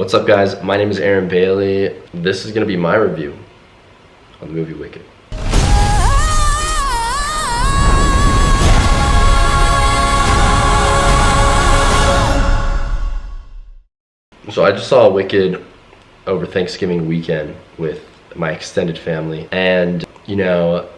What's up, guys? My name is Aaron Bailey. This is gonna be my review on the movie Wicked. So I just saw Wicked over Thanksgiving weekend with my extended family, and you know,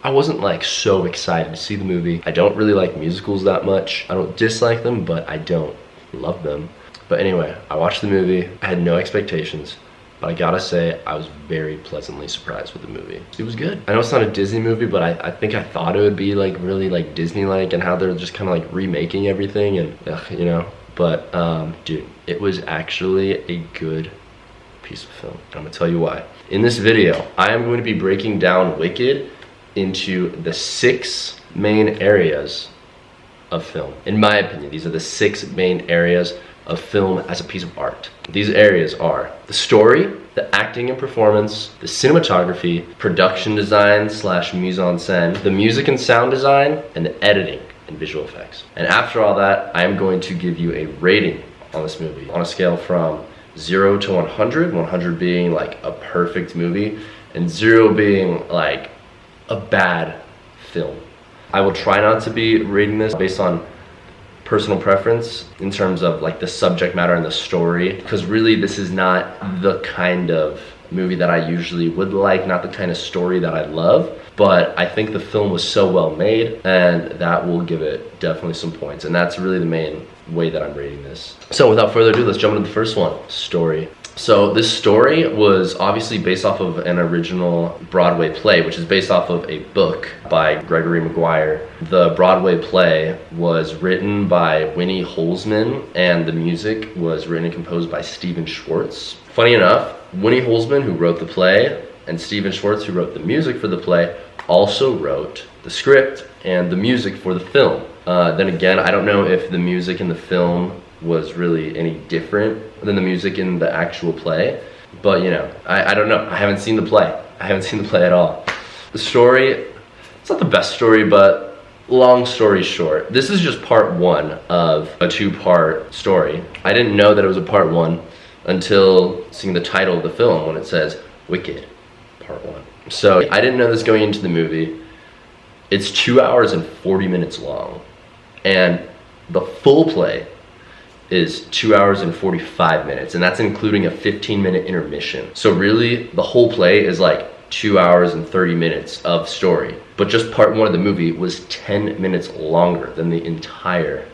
I wasn't like so excited to see the movie. I don't really like musicals that much. I don't dislike them, but I don't love them. But anyway, I watched the movie. I had no expectations, but I gotta say, I was very pleasantly surprised with the movie. It was good. I know it's not a Disney movie, but I think I thought it would be like really like Disney-like, and how they're just kind of like remaking everything, and you know. But dude, it was actually a good piece of film. I'm gonna tell you why. In this video, I am going to be breaking down Wicked into the 6 main areas of film. In my opinion, these are the 6 main areas of film as a piece of art. These areas are the story, the acting and performance, the cinematography, production design / mise-en-scene, the music and sound design, and the editing and visual effects. And after all that, I am going to give you a rating on this movie on a scale from 0 to 100, 100 being like a perfect movie, and 0 being like a bad film. I will try not to be rating this based on personal preference in terms of like the subject matter and the story, because really this is not the kind of movie that I usually would like, not the kind of story that I love, but I think the film was so well made, and that will give it definitely some points, and that's really the main way that I'm rating this. So without further ado, let's jump into the first one, story. So this story was obviously based off of an original Broadway play, which is based off of a book by Gregory Maguire. The Broadway play was written by Winnie Holzman, and the music was written and composed by Stephen Schwartz. Funny enough, Winnie Holzman, who wrote the play, and Stephen Schwartz, who wrote the music for the play, also wrote the script and the music for the film. Then again, I don't know if the music in the film was really any different than the music in the actual play, but you know, I don't know. I haven't seen the play. I haven't seen the play at all. The story, it's not the best story, but long story short, this is just part 1 of a 2-part story. I didn't know that it was a part 1 until seeing the title of the film when it says Wicked, part 1. So I didn't know this going into the movie. It's 2 hours and 40 minutes long, and the full play is 2 hours and 45 minutes, and that's including a 15-minute intermission. So really, the whole play is like 2 hours and 30 minutes of story. But just part 1 of the movie was 10 minutes longer than the entire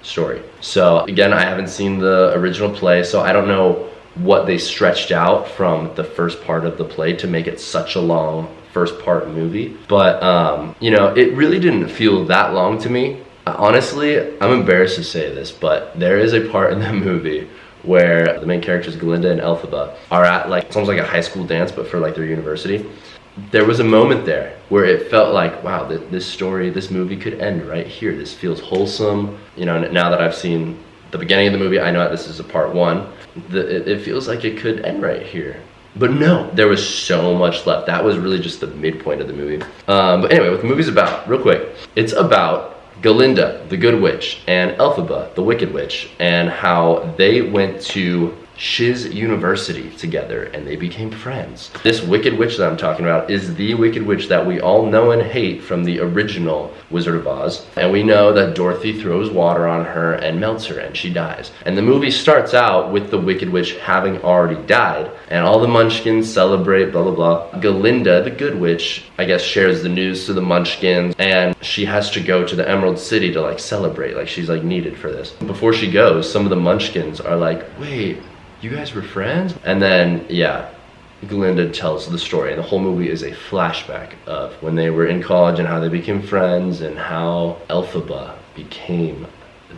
story. So again, I haven't seen the original play, so I don't know what they stretched out from the first part of the play to make it such a long first part movie. But you know, it really didn't feel that long to me. Honestly, I'm embarrassed to say this, but there is a part in the movie where the main characters, Galinda and Elphaba, are at like, it's almost like a high school dance, but for like their university. There was a moment there where it felt like, wow, this movie could end right here. This feels wholesome. You know, now that I've seen the beginning of the movie, I know that this is a part 1. It feels like it could end right here. But no, there was so much left. That was really just the midpoint of the movie. But anyway, what the movie's about, real quick, it's about Galinda, the good witch, and Elphaba, the wicked witch, and how they went to Shiz University together and they became friends. This wicked witch that I'm talking about is the wicked witch that we all know and hate from the original Wizard of Oz. And we know that Dorothy throws water on her and melts her and she dies. And the movie starts out with the wicked witch having already died, and all the munchkins celebrate, blah blah blah. Galinda, the good witch, I guess shares the news to the munchkins, and she has to go to the Emerald City to like celebrate, like she's like needed for this. Before she goes, some of the munchkins are like, wait, you guys were friends? And then, yeah, Galinda tells the story, and the whole movie is a flashback of when they were in college and how they became friends and how Elphaba became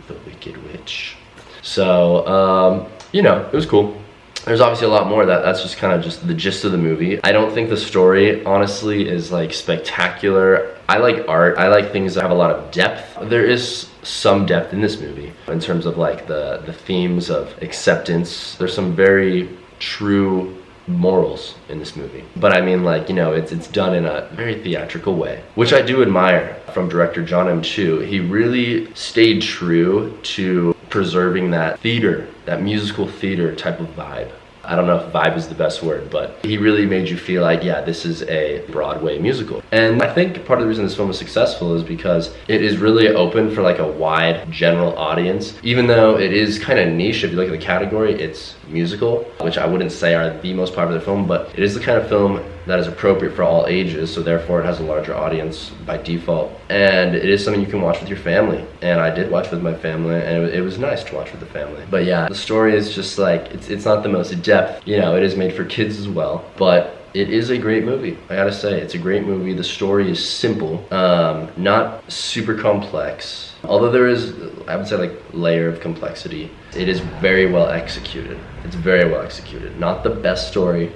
the Wicked Witch. So, you know, it was cool. There's obviously a lot more of that. That's just kind of just the gist of the movie. I don't think the story, honestly, is like spectacular. I like art. I like things that have a lot of depth. There is some depth in this movie in terms of like the themes of acceptance. There's some very true morals in this movie. But I mean, like, you know, it's done in a very theatrical way, which I do admire from director John M. Chu. He really stayed true to preserving that theater, that musical theater type of vibe. I don't know if vibe is the best word, but he really made you feel like, yeah, this is a Broadway musical. And I think part of the reason this film was successful is because it is really open for like a wide general audience. Even though it is kind of niche, if you look at the category, it's musical, which I wouldn't say are the most popular film, but it is the kind of film that is appropriate for all ages, so therefore it has a larger audience by default. And it is something you can watch with your family, and I did watch with my family, and it was nice to watch with the family. But yeah, the story is just like, it's not the most depth, you know, it is made for kids as well, but it is a great movie. I gotta say, it's a great movie. The story is simple, not super complex, although there is, I would say, like layer of complexity. It is very well executed. It's very well executed. Not the best story,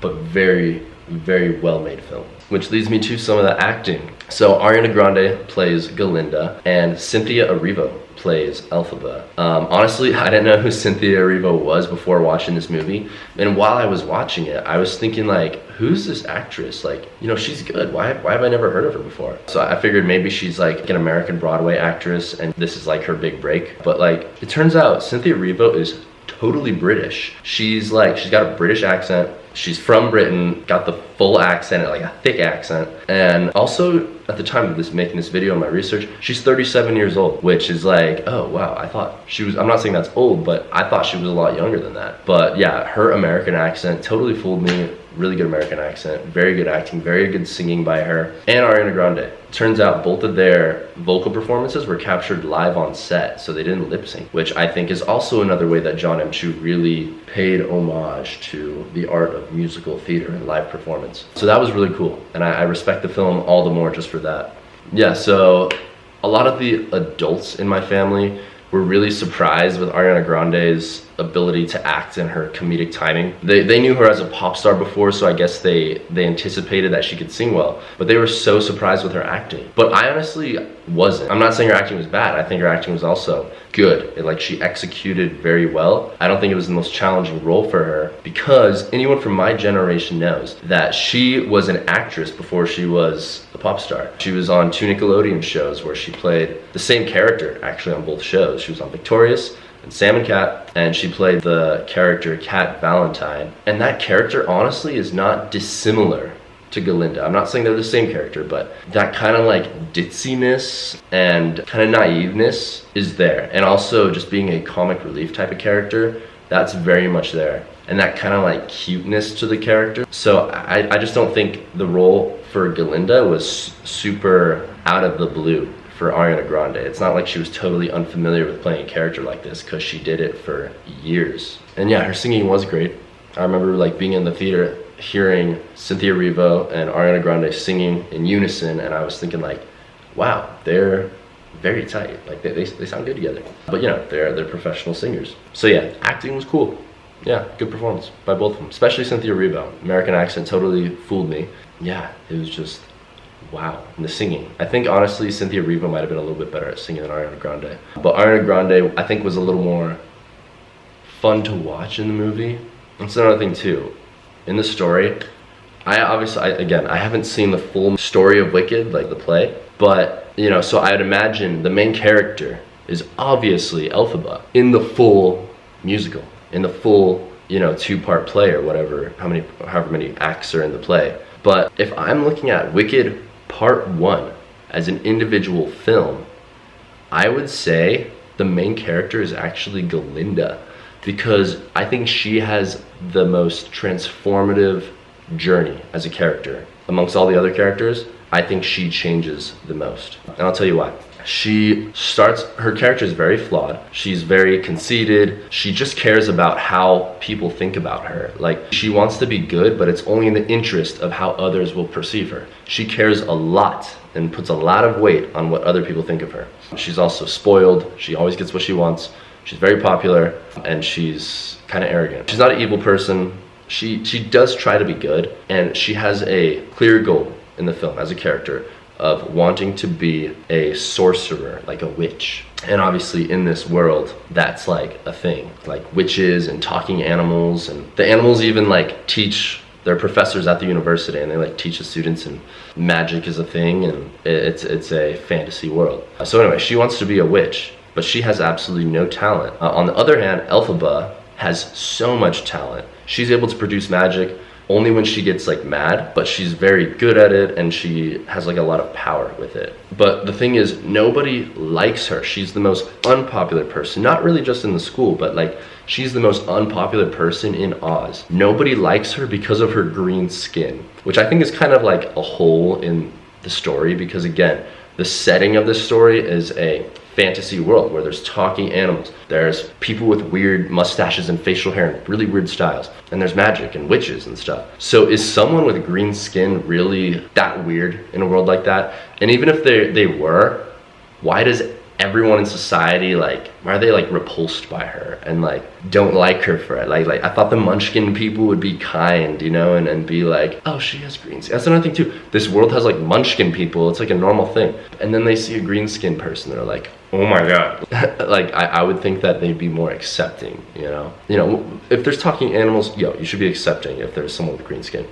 but very, very well made film. Which leads me to some of the acting. So Ariana Grande plays Galinda, and Cynthia Erivo plays Elphaba. Honestly, I didn't know who Cynthia Erivo was before watching this movie, and while I was watching it, I was thinking like, who's this actress? Like, you know, she's good. Why have I never heard of her before? So I figured maybe she's like an American Broadway actress, and this is like her big break. But like, it turns out Cynthia Erivo is totally British. She's got a British accent. She's from Britain, got the full accent, like a thick accent. And also, at the time of making this video and my research, she's 37 years old, which is like, oh wow, I thought she was, I'm not saying that's old, but I thought she was a lot younger than that. But yeah, her American accent totally fooled me. Really good American accent, very good acting, very good singing by her. And Ariana Grande. Turns out both of their vocal performances were captured live on set, so they didn't lip sync, which I think is also another way that John M. Chu really paid homage to the art of musical theater and live performance. So that was really cool, and I respect the film all the more just for that. Yeah, so a lot of the adults in my family were really surprised with Ariana Grande's ability to act and her comedic timing. They knew her as a pop star before, so I guess they anticipated that she could sing well, but they were so surprised with her acting. But I honestly wasn't. I'm not saying her acting was bad. I think her acting was also good. Like, she executed very well. I don't think it was the most challenging role for her, because anyone from my generation knows that she was an actress before she was a pop star. She was on two Nickelodeon shows where she played the same character actually on both shows. She was on Victorious and Sam and Cat, and she played the character Cat Valentine. And that character honestly is not dissimilar to Galinda. I'm not saying they're the same character, but that kind of like ditziness and kind of naiveness is there. And also just being a comic relief type of character, that's very much there. And that kind of like cuteness to the character. So I just don't think the role for Galinda was super out of the blue for Ariana Grande. It's not like she was totally unfamiliar with playing a character like this, because she did it for years. And yeah, her singing was great. I remember like being in the theater, hearing Cynthia Erivo and Ariana Grande singing in unison, and I was thinking like, wow, they're very tight. Like they sound good together. But you know, they're professional singers. So yeah, acting was cool. Yeah, good performance by both of them, especially Cynthia Erivo. American accent totally fooled me. Yeah, it was just wow. And the singing, I think honestly Cynthia Erivo might have been a little bit better at singing than Ariana Grande. But Ariana Grande, I think, was a little more fun to watch in the movie. That's another thing too. In the story, I haven't seen the full story of Wicked, like the play, but you know, so I'd imagine the main character is obviously Elphaba in the full musical, in the full, you know, two-part play or whatever, however many acts are in the play. But if I'm looking at Wicked Part 1 as an individual film, I would say the main character is actually Galinda, because I think she has the most transformative journey as a character. Amongst all the other characters, I think she changes the most. And I'll tell you why. Her character is very flawed. She's very conceited. She just cares about how people think about her. Like, she wants to be good, but it's only in the interest of how others will perceive her. She cares a lot and puts a lot of weight on what other people think of her. She's also spoiled. She always gets what she wants. She's very popular, and she's kind of arrogant. She's not an evil person. She does try to be good, and she has a clear goal in the film as a character of wanting to be a sorcerer, like a witch. And obviously in this world, that's like a thing, like witches and talking animals, and the animals even like teach their professors at the university, and they like teach the students, and magic is a thing, and it's a fantasy world. So anyway, she wants to be a witch, but she has absolutely no talent. On the other hand, Elphaba has so much talent. She's able to produce magic only when she gets like mad, but she's very good at it and she has like a lot of power with it. But the thing is, nobody likes her. She's the most unpopular person, not really just in the school, but like she's the most unpopular person in Oz. Nobody likes her because of her green skin, which I think is kind of like a hole in the story, because again, the setting of this story is a fantasy world where there's talking animals, there's people with weird mustaches and facial hair and really weird styles, and there's magic and witches and stuff. So is someone with green skin really that weird in a world like that? And even if they were, why does everyone in society, like, why are they like repulsed by her and like don't like her for it? Like I thought the Munchkin people would be kind, you know, and be like, oh, she has green skin. That's another thing too. This world has like Munchkin people. It's like a normal thing. And then they see a green skin person, they're like, oh my god. Like I would think that they'd be more accepting, you know. If there's talking animals, you should be accepting if there's someone with green skin.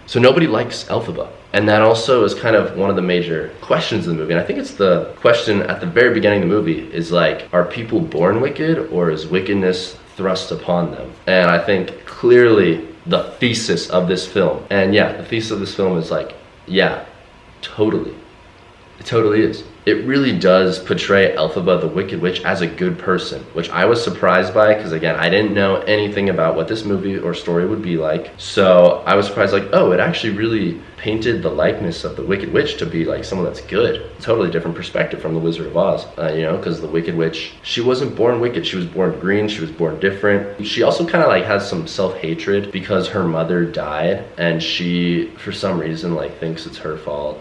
So nobody likes Elphaba. And that also is kind of one of the major questions in the movie. And I think it's the question at the very beginning of the movie is like, are people born wicked or is wickedness thrust upon them? And I think clearly the thesis of this film, and yeah, the thesis of this film is like, yeah, totally. It totally is. It really does portray Elphaba the Wicked Witch as a good person, which I was surprised by because, again, I didn't know anything about what this movie or story would be like. So I was surprised, like, oh, it actually really painted the likeness of the Wicked Witch to be like someone that's good. Totally different perspective from the Wizard of Oz, because the Wicked Witch, she wasn't born wicked. She was born green. She was born different. She also kind of like has some self-hatred because her mother died and she, for some reason, like thinks it's her fault.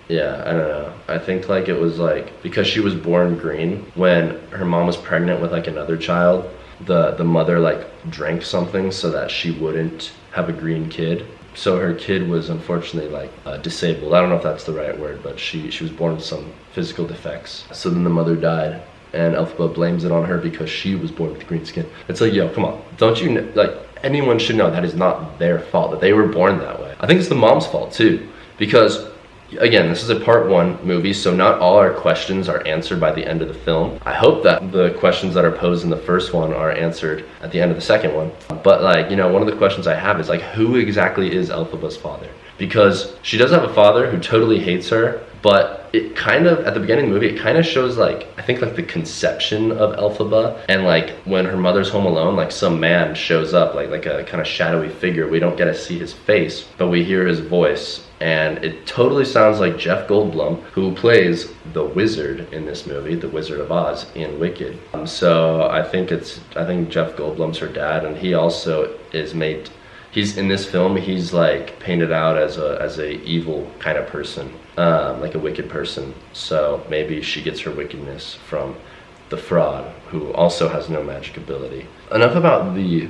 Yeah, I don't know. I think like it was like because she was born green, when her mom was pregnant with like another child, the mother like drank something so that she wouldn't have a green kid. So her kid was unfortunately like disabled. I don't know if that's the right word, but she was born with some physical defects. So then the mother died, and Elphaba blames it on her because she was born with green skin. It's like, yo, come on, don't you know, like anyone should know that is not their fault, that they were born that way. I think it's the mom's fault too, because again, this is a part one movie, so not all our questions are answered by the end of the film. I hope that the questions that are posed in the first one are answered at the end of the second one. But like, one of the questions I have is like, who exactly is Elphaba's father? Because she does have a father who totally hates her, but it kind of, at the beginning of the movie, it kind of shows like, I think like the conception of Elphaba, and like when her mother's home alone, like some man shows up, like a kind of shadowy figure. We don't get to see his face, but we hear his voice. And it totally sounds like Jeff Goldblum, who plays the wizard in this movie, the Wizard of Oz in Wicked. So I think Jeff Goldblum's her dad, and he also he's in this film, he's like painted out as a evil kind of person, like a wicked person. So maybe she gets her wickedness from the fraud, who also has no magic ability. Enough about the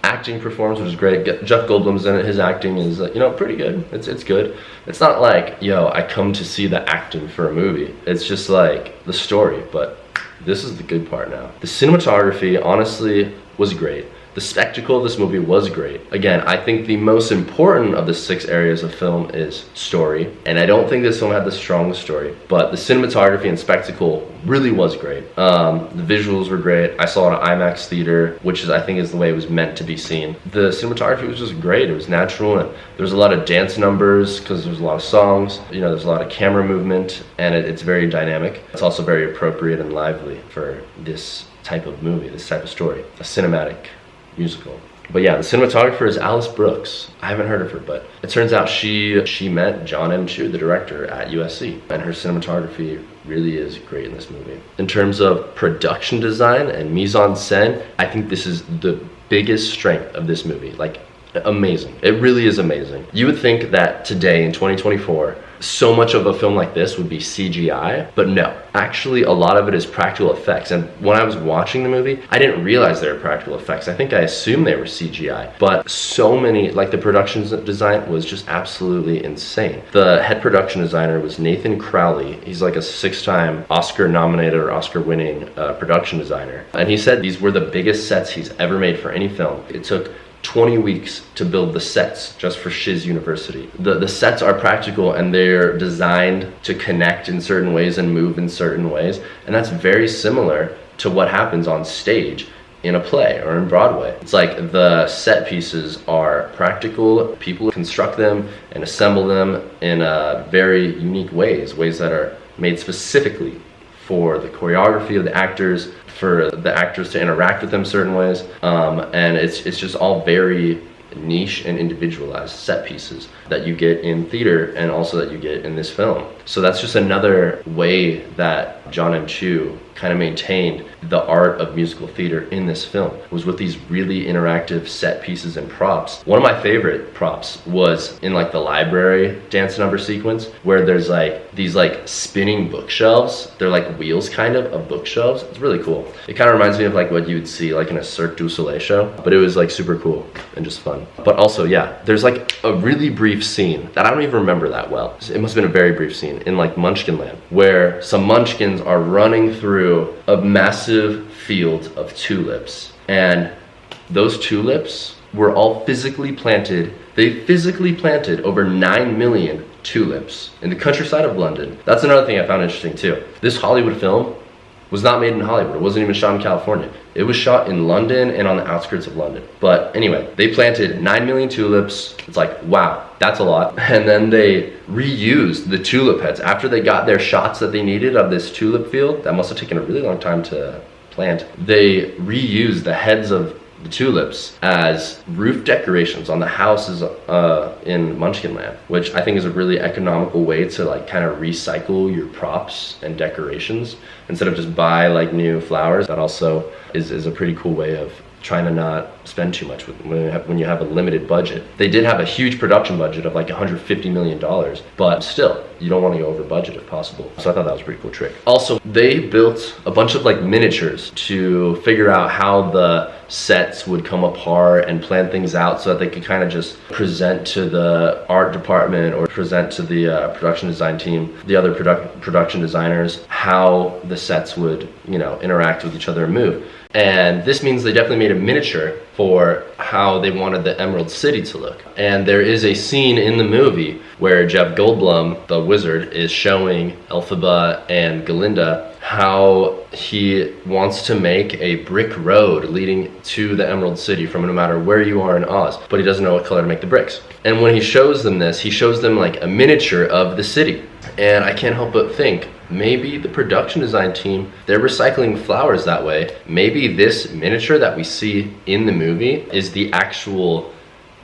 acting performance, which is great. Jeff Goldblum's in it. His acting is pretty good. It's good. It's not like, I come to see the acting for a movie. It's just like the story, but this is the good part now. The cinematography honestly was great. The spectacle of this movie was great. Again, I think the most important of the 6 areas of film is story, and I don't think this film had the strongest story, but the cinematography and spectacle really was great. The visuals were great. I saw it at IMAX theater, which I think is the way it was meant to be seen. The cinematography was just great. It was natural, and there was a lot of dance numbers because there's a lot of songs. There's a lot of camera movement, and it's very dynamic. It's also very appropriate and lively for this type of movie, this type of story, a cinematic musical. But yeah, the cinematographer is Alice Brooks. I haven't heard of her, but it turns out she met John M. Chu, the director, at USC, and her cinematography really is great in this movie. In terms of production design and mise-en-scene, I think this is the biggest strength of this movie. Like, amazing. It really is amazing. You would think that today in 2024, so much of a film like this would be CGI, but no. Actually, a lot of it is practical effects. And when I was watching the movie, I didn't realize they were practical effects. I think I assumed they were CGI. But so many, like the production design was just absolutely insane. The head production designer was Nathan Crowley. He's like a 6-time Oscar-nominated or Oscar-winning production designer. And he said these were the biggest sets he's ever made for any film. It took 20 weeks to build the sets just for Shiz University. The sets are practical and they're designed to connect in certain ways and move in certain ways. And that's very similar to what happens on stage in a play or in Broadway. It's like the set pieces are practical. People construct them and assemble them in very unique ways that are made specifically for the choreography of the actors, for the actors to interact with them certain ways, and it's just all very niche and individualized set pieces that you get in theater and also that you get in this film. So that's just another way that John M. Chu kind of maintained the art of musical theater in this film, was with these really interactive set pieces and props. One of my favorite props was in like the library dance number sequence, where there's like these like spinning bookshelves. They're like wheels kind of bookshelves. It's really cool. It kind of reminds me of like what you would see like in a Cirque du Soleil show, but it was like super cool and just fun. But also, yeah, there's like a really brief scene that I don't even remember that well. It must have been a very brief scene in like Munchkinland, where some munchkins are running through a massive field of tulips, and those tulips were all physically planted. They physically planted over 9 million tulips in the countryside of London. That's another thing I found interesting too. This Hollywood film was not made in Hollywood. It wasn't even shot in California. It was shot in London and on the outskirts of London. But anyway, they planted 9 million tulips. It's like, wow, that's a lot. And then they reused the tulip heads. After they got their shots that they needed of this tulip field, that must have taken a really long time to plant, they reused the heads of the tulips as roof decorations on the houses in Munchkinland, which I think is a really economical way to like kind of recycle your props and decorations instead of just buy like new flowers. That also is a pretty cool way of trying to not spend too much when you have a limited budget. They did have a huge production budget of like $150 million, but still, you don't want to go over budget if possible. So I thought that was a pretty cool trick. Also, they built a bunch of like miniatures to figure out how the sets would come apart and plan things out so that they could kind of just present to the art department or present to the production design team, the other production designers, how the sets would, you know, interact with each other and move. And this means they definitely made a miniature for how they wanted the Emerald City to look. And there is a scene in the movie where Jeff Goldblum, the wizard, is showing Elphaba and Galinda how he wants to make a brick road leading to the Emerald City from no matter where you are in Oz, but he doesn't know what color to make the bricks. And when he shows them this, he shows them like a miniature of the city. And I can't help but think, maybe the production design team, they're recycling flowers that way. Maybe this miniature that we see in the movie is the actual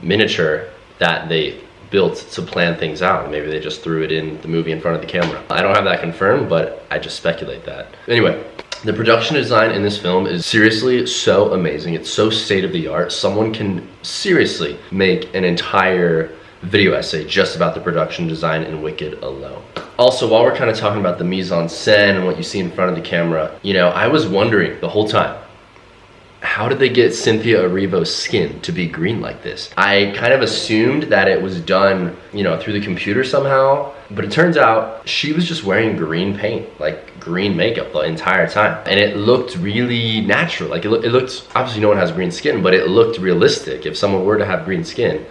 miniature that they built to plan things out. Maybe they just threw it in the movie in front of the camera. I don't have that confirmed, but I just speculate that. Anyway, the production design in this film is seriously so amazing. It's so state-of-the-art. Someone can seriously make an entire video essay just about the production design in Wicked alone. Also, while we're kind of talking about the mise-en-scene and what you see in front of the camera, you know, I was wondering the whole time, how did they get Cynthia Erivo's skin to be green like this? I kind of assumed that it was done, you know, through the computer somehow, but it turns out she was just wearing green paint, like green makeup the entire time. And it looked really natural. Like it looked, obviously no one has green skin, but it looked realistic. If someone were to have green skin,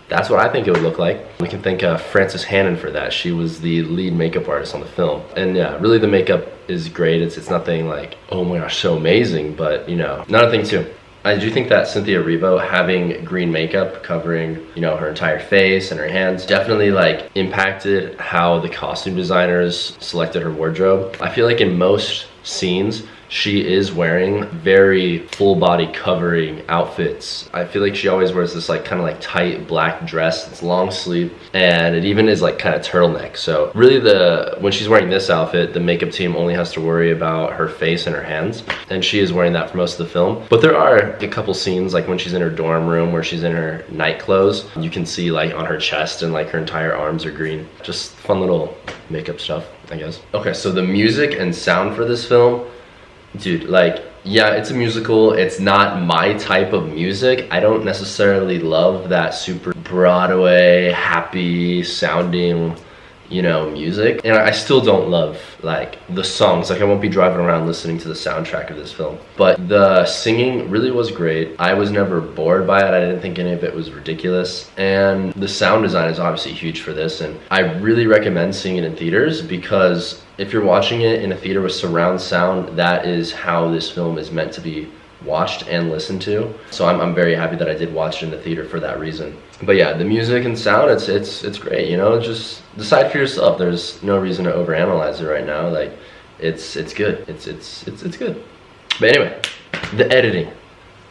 that's what I think it would look like. We can thank Frances Hannon for that. She was the lead makeup artist on the film. And yeah, really the makeup is great. It's nothing like, oh my gosh, so amazing, but you know, another thing too. I do think that Cynthia Erivo having green makeup covering, you know, her entire face and her hands definitely like impacted how the costume designers selected her wardrobe. I feel like in most scenes, she is wearing very full body covering outfits. I feel like she always wears this like kind of like tight black dress. It's long sleeve and it even is like kind of turtleneck. So really when she's wearing this outfit, the makeup team only has to worry about her face and her hands. And she is wearing that for most of the film. But there are a couple scenes like when she's in her dorm room where she's in her night clothes. You can see like on her chest and like her entire arms are green. Just fun little makeup stuff, I guess. Okay, so the music and sound for this film, dude, like, yeah, it's a musical. It's not my type of music. I don't necessarily love that super Broadway, happy sounding, you know, music. And I still don't love like the songs. Like I won't be driving around listening to the soundtrack of this film. But the singing really was great. I was never bored by it. I didn't think any of it was ridiculous. And the sound design is obviously huge for this. And I really recommend seeing it in theaters, because if you're watching it in a theater with surround sound, that is how this film is meant to be watched and listened to. So I'm very happy that I did watch it in the theater for that reason. But yeah, the music and sound, it's great, you know. Just decide for yourself. There's no reason to overanalyze it right now. Like it's good. It's good. But anyway, the editing.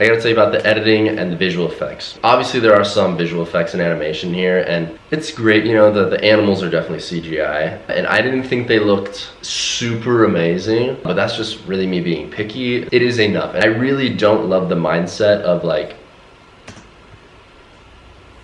I gotta tell you about the editing and the visual effects. Obviously there are some visual effects and animation here, and it's great, you know, the animals are definitely CGI. And I didn't think they looked super amazing, but that's just really me being picky. It is enough. And I really don't love the mindset of like,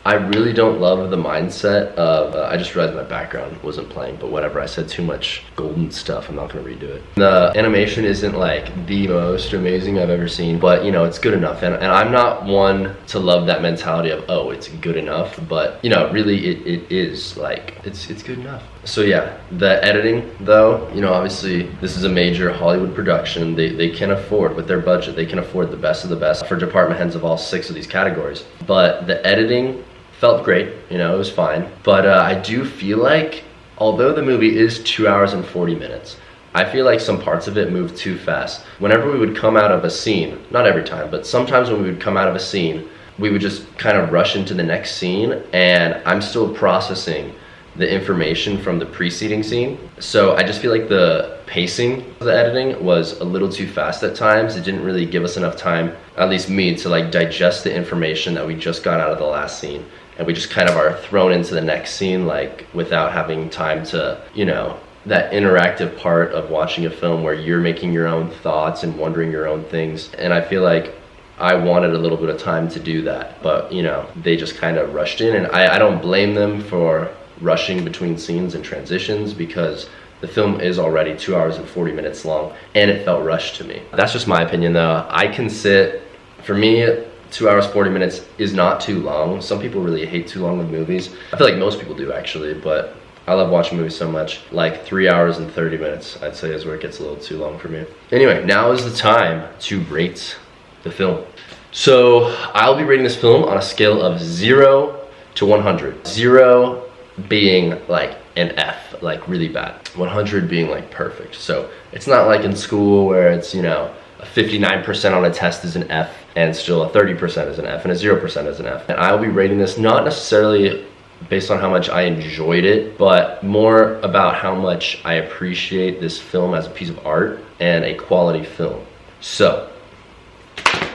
I really don't love the mindset of, I just realized my background wasn't playing, but whatever, I said too much golden stuff, I'm not gonna redo it. The animation isn't like the most amazing I've ever seen, but you know, it's good enough. And I'm not one to love that mentality of, oh, it's good enough, but you know, really it is like, it's good enough. So yeah, the editing though, you know, obviously this is a major Hollywood production. They can afford, with their budget, they can afford the best of the best for department heads of all 6 of these categories. But the editing felt great, you know, it was fine. But I do feel like, although the movie is 2 hours and 40 minutes, I feel like some parts of it move too fast. Whenever we would come out of a scene, not every time, but sometimes when we would come out of a scene, we would just kind of rush into the next scene, and I'm still processing the information from the preceding scene. So I just feel like the pacing of the editing was a little too fast at times. It didn't really give us enough time, at least me, to like digest the information that we just got out of the last scene. And we just kind of are thrown into the next scene like without having time to, you know, that interactive part of watching a film where you're making your own thoughts and wondering your own things. And I feel like I wanted a little bit of time to do that, but you know, they just kind of rushed in, and I don't blame them for rushing between scenes and transitions, because the film is already 2 hours and 40 minutes long and it felt rushed to me. That's just my opinion though. I can sit, for me, 2 hours 40 minutes is not too long. Some people really hate too long with movies. I feel like most people do actually, but I love watching movies so much. Like 3 hours and 30 minutes, I'd say, is where it gets a little too long for me. Anyway, now is the time to rate the film. So I'll be rating this film on a scale of 0 to 100. 0 being like an F, like really bad. 100 being like perfect. So it's not like in school where it's, you know, a 59% on a test is an F and still a 30% is an F and a 0% is an F. And I'll be rating this not necessarily based on how much I enjoyed it, but more about how much I appreciate this film as a piece of art and a quality film. So,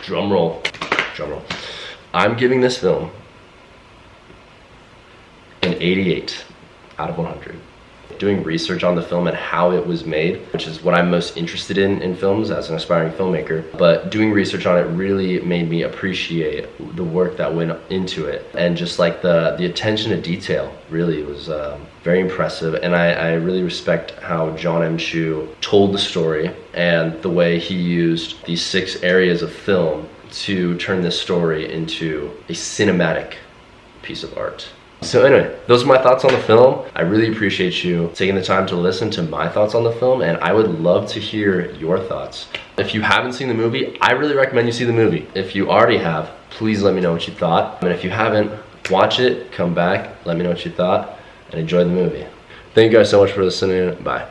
drum roll. I'm giving this film an 88 out of 100. Doing research on the film and how it was made, which is what I'm most interested in films as an aspiring filmmaker, but doing research on it really made me appreciate the work that went into it, and just like the attention to detail really was very impressive. And I really respect how John M. Chu told the story and the way he used these 6 areas of film to turn this story into a cinematic piece of art. So anyway, those are my thoughts on the film. I really appreciate you taking the time to listen to my thoughts on the film, and I would love to hear your thoughts. If you haven't seen the movie, I really recommend you see the movie. If you already have, please let me know what you thought. And if you haven't, watch it, come back, let me know what you thought, and enjoy the movie. Thank you guys so much for listening. Bye.